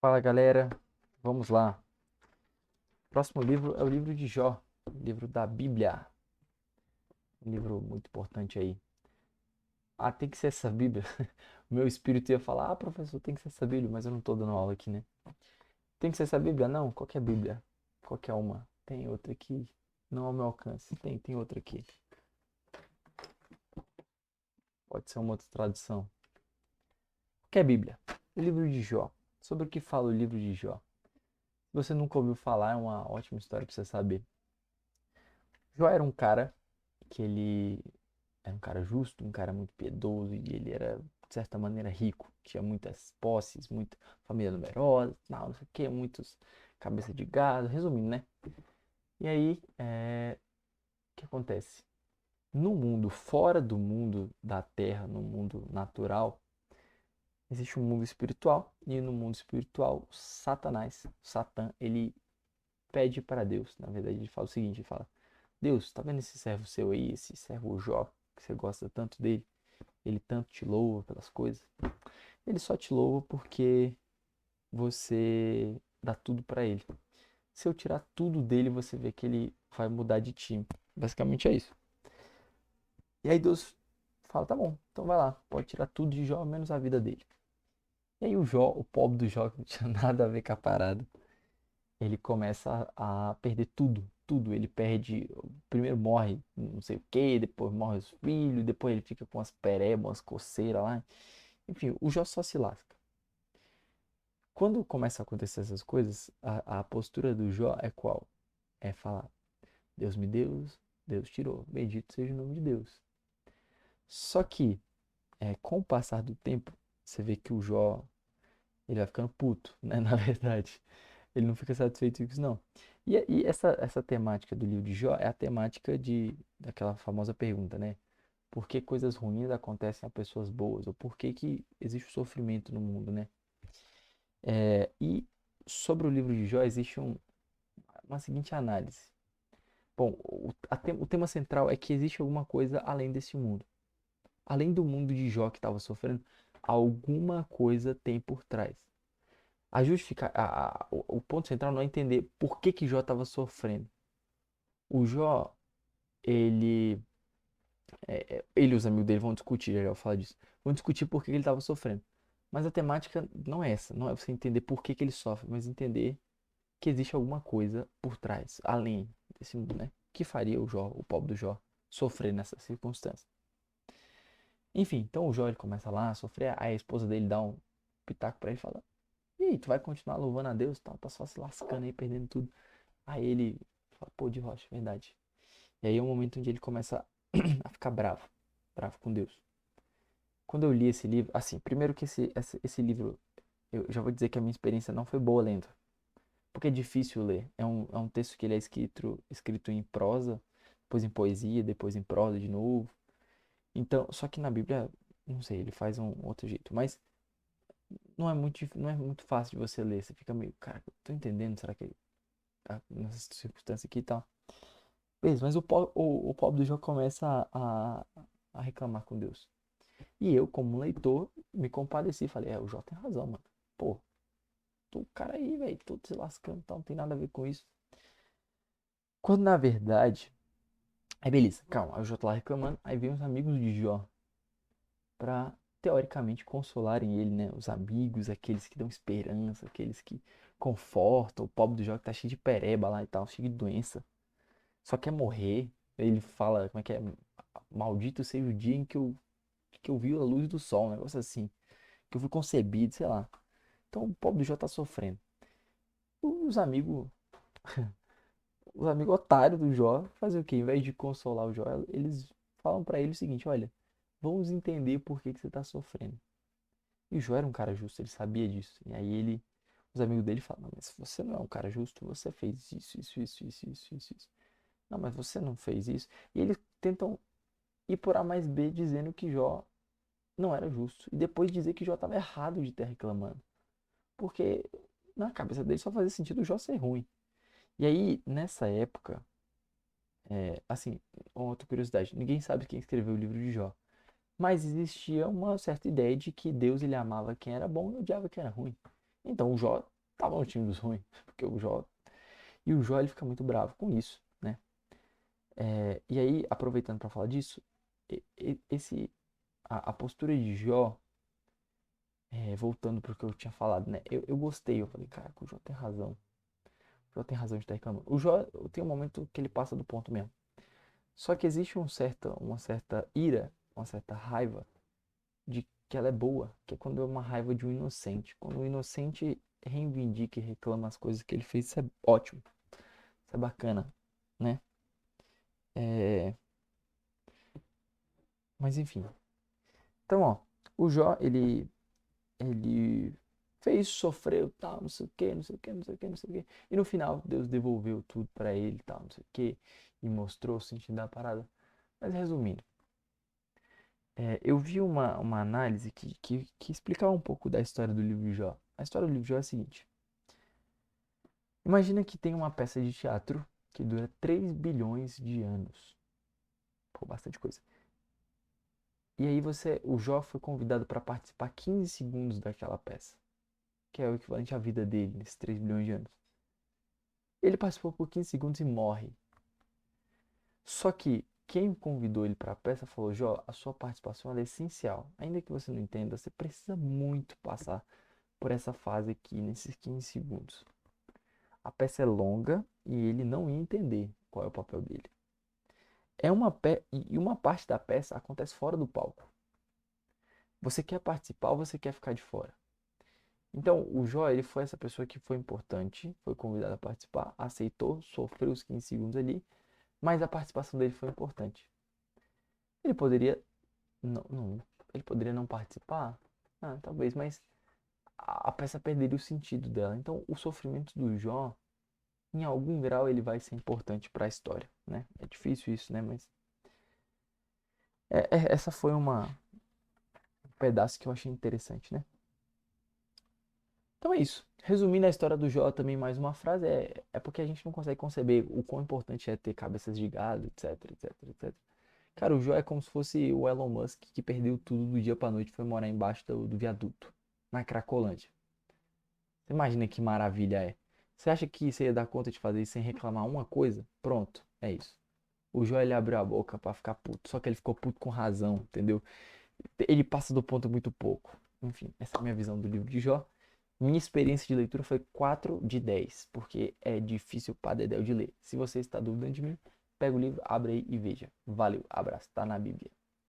Fala galera, vamos lá. Próximo livro é o livro de Jó, livro da Bíblia, um livro muito importante aí. Ah, tem que ser essa Bíblia. O meu espírito ia falar, professor, tem que ser essa Bíblia, mas eu não tô dando aula aqui, né? Tem que ser essa Bíblia? Não, qualquer Bíblia, qualquer uma. Tem outra aqui, não ao meu alcance. Tem outra aqui. Pode ser uma outra tradução. Qualquer Bíblia. O livro de Jó. Sobre o que fala o livro de Jó? Se você nunca ouviu falar, é uma ótima história pra você saber. Jó era um cara que ele era um cara justo, um cara muito piedoso e ele era, de certa maneira, rico. Tinha muitas posses, muita família numerosa, não sei o que, muitos cabeça de gado, resumindo, né? E aí, o que acontece? No mundo, fora do mundo da terra, no mundo natural, existe um mundo espiritual e no mundo espiritual, Satanás, Satã, ele pede para Deus, na verdade ele fala o seguinte, ele fala, Deus, tá vendo esse servo seu aí, esse servo Jó, que você gosta tanto dele? Ele tanto te louva pelas coisas. Ele só te louva porque você dá tudo pra ele. Se eu tirar tudo dele, você vê que ele vai mudar de time. Basicamente é isso. E aí Deus fala, tá bom, então vai lá, pode tirar tudo de Jó, menos a vida dele. E aí o Jó, o pobre do Jó, que não tinha nada a ver com a parada, ele começa a perder tudo, tudo. Ele perde, primeiro morre não sei o que, depois morre os filhos, depois ele fica com as perebas, umas coceiras lá. Enfim, o Jó só se lasca. Quando começa a acontecer essas coisas, a postura do Jó é qual? É falar, Deus me deu, Deus tirou, bendito seja o nome de Deus. Só que, com o passar do tempo, você vê que o Jó, ele vai ficando puto, né? Na verdade, ele não fica satisfeito com isso, não. E essa temática do livro de Jó é a temática daquela famosa pergunta, né? Por que coisas ruins acontecem a pessoas boas? Ou por que que existe o sofrimento no mundo, né? E sobre o livro de Jó existe uma seguinte análise. Bom, o tema central é que existe alguma coisa além desse mundo. Além do mundo de Jó que estava sofrendo, alguma coisa tem por trás. O ponto central não é entender por que que Jó estava sofrendo. O Jó, ele, ele e os amigos dele vão discutir, já vou falar disso. Vão discutir por que que ele estava sofrendo. Mas a temática não é essa, não é você entender por que que ele sofre, mas entender que existe alguma coisa por trás, além desse mundo, né? Que faria o Jó, o pobre do Jó, sofrer nessa circunstância. Enfim, então o Jó ele começa lá a sofrer, aí a esposa dele dá um pitaco pra ele e fala: E aí, tu vai continuar louvando a Deus? Tal, tá só se lascando aí, perdendo tudo. Aí ele fala: Pô, de rocha, verdade. E aí é o momento onde ele começa a ficar bravo, bravo com Deus. Quando eu li esse livro, assim, primeiro que esse livro, eu já vou dizer que a minha experiência não foi boa lendo. Porque é difícil ler. É um texto que ele é escrito em prosa, depois em poesia, depois em prosa de novo. Então, só que na Bíblia, não sei, ele faz um outro jeito. Mas não é muito fácil de você ler. Você fica meio, cara, eu tô entendendo, será que tá nessa circunstância aqui e tal. Beleza, mas o pobre do Jó começa a reclamar com Deus. E eu, como leitor, me compadeci. Falei, o Jó tem razão, mano. Pô, o cara aí, velho, todo se lascando e tal, não tem nada a ver com isso. Quando na verdade, aí beleza, calma, aí o Jó tá lá reclamando, aí vem os amigos de Jó pra, teoricamente, consolarem ele, né? Os amigos, aqueles que dão esperança, aqueles que confortam o pobre do Jó que tá cheio de pereba lá e tal, cheio de doença, só quer morrer. Ele fala, como é que é? Maldito seja o dia em que eu vi a luz do sol, um negócio assim, que eu fui concebido, sei lá. Então o pobre do Jó tá sofrendo. Os amigos, os amigos otários do Jó fazem o quê? Em vez de consolar o Jó, eles falam pra ele o seguinte, olha, vamos entender por que que você tá sofrendo. E o Jó era um cara justo, ele sabia disso. E aí os amigos dele falam, não, mas você não é um cara justo, você fez isso. Não, mas você não fez isso. E eles tentam ir por A mais B dizendo que Jó não era justo. E depois dizer que Jó estava errado de estar reclamando. Porque na cabeça dele só fazia sentido o Jó ser ruim. E aí, nessa época, assim, uma outra curiosidade, ninguém sabe quem escreveu o livro de Jó. Mas existia uma certa ideia de que Deus ele amava quem era bom e odiava quem era ruim. Então o Jó tava no time dos ruins, porque o Jó... E o Jó, ele fica muito bravo com isso, né? E aí, aproveitando para falar disso, a postura de Jó, voltando pro que eu tinha falado, né? Eu gostei, eu falei, cara, o Jó tem razão. O Jó tem razão de estar reclamando. O Jó, tem um momento que ele passa do ponto mesmo. Só que existe uma certa ira, uma certa raiva de que ela é boa, que é quando é uma raiva de um inocente. Quando o inocente reivindica e reclama as coisas que ele fez, isso é ótimo, isso é bacana, né? É... Mas enfim. Então, ó, o Jó, ele fez, sofreu, tal, não sei o que, não sei o que, não sei o que, não sei o que. E no final, Deus devolveu tudo pra ele, tal, não sei o que, e mostrou o sentido da parada. Mas resumindo, eu vi uma análise que explicava um pouco da história do livro de Jó. A história do livro de Jó é a seguinte. Imagina que tem uma peça de teatro que dura 3 bilhões de anos. Pô, bastante coisa. E aí o Jó foi convidado para participar 15 segundos daquela peça, que é o equivalente à vida dele nesses 3 bilhões de anos. Ele participou por 15 segundos e morre. Só que quem convidou ele para a peça falou: Jó, a sua participação é essencial. Ainda que você não entenda, você precisa muito passar por essa fase aqui, nesses 15 segundos. A peça é longa e ele não ia entender qual é o papel dele. E uma parte da peça acontece fora do palco. Você quer participar ou você quer ficar de fora? Então, o Jó, ele foi essa pessoa que foi importante, foi convidado a participar, aceitou, sofreu os 15 segundos ali, mas a participação dele foi importante. Ele poderia ele poderia não participar, talvez, mas a peça perderia o sentido dela. Então, o sofrimento do Jó, em algum grau, ele vai ser importante para a história, né? É difícil isso, né? Mas essa foi um pedaço que eu achei interessante, né? Então é isso. Resumindo a história do Jó também mais uma frase, é porque a gente não consegue conceber o quão importante é ter cabeças de gado, etc, etc, etc. Cara, o Jó é como se fosse o Elon Musk que perdeu tudo do dia pra noite e foi morar embaixo do viaduto, na Cracolândia. Você imagina que maravilha é. Você acha que você ia dar conta de fazer isso sem reclamar uma coisa? Pronto, é isso. O Jó, ele abriu a boca pra ficar puto, só que ele ficou puto com razão, entendeu? Ele passa do ponto muito pouco. Enfim, essa é a minha visão do livro de Jó. Minha experiência de leitura foi 4 de 10, porque é difícil para dedéu de ler. Se você está duvidando de mim, pega o livro, abre aí e veja. Valeu, abraço, tá na Bíblia.